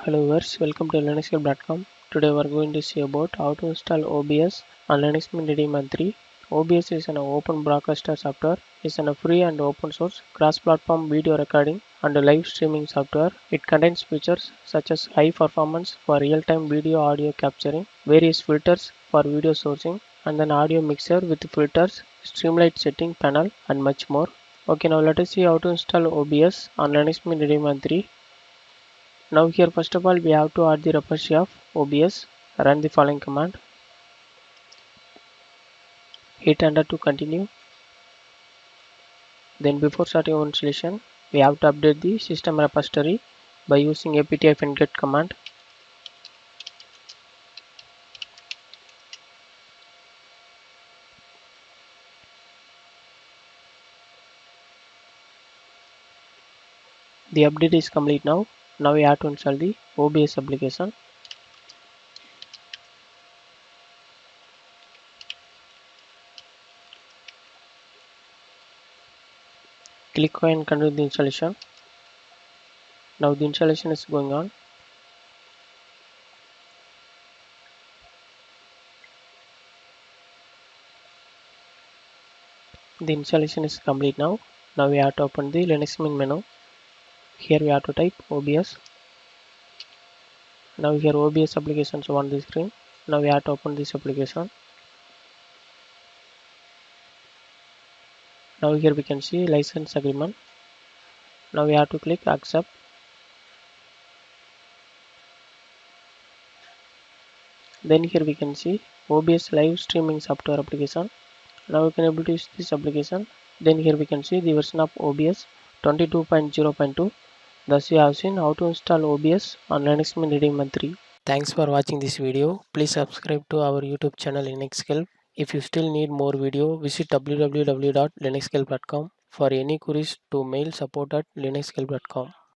Hello viewers, welcome to linuxhelp.com. Today we are going to see about how to install OBS on Linux Mint Readme 3. OBS is an open broadcaster software. It's a free and open source cross-platform video recording and live streaming software. It contains features such as high performance for real-time video audio capturing, various filters for video sourcing, and an audio mixer with filters, streamlight setting panel, and much more. Okay, now let us see how to install OBS on Linux Mint Readme 3. Now here first of all we have to add the repository of OBS. Run the following command. Hit enter to continue. Then before starting our installation, we have to update the system repository by using apt-get command. The update is complete now. Now we have to install the OBS application. Click on and continue the installation. Now the installation is going on. The installation is complete now. Now we have to open the Linux Mint menu. Here we have to type OBS. Now here OBS applications on the screen. Now we have to open this application. Now here we can see license agreement. Now we have to click accept. Then here we can see OBS live streaming software application. Now we can able to use this application. Then here we can see the version of OBS 22.0.2. Thus we have seen how to install OBS on Linux Mint Readme 3. Thanks for watching this video. Please subscribe to our YouTube channel Linuxhelp. If you still need more video, visit www.linuxhelp.com. For any queries to mail support@linuxhelp.com.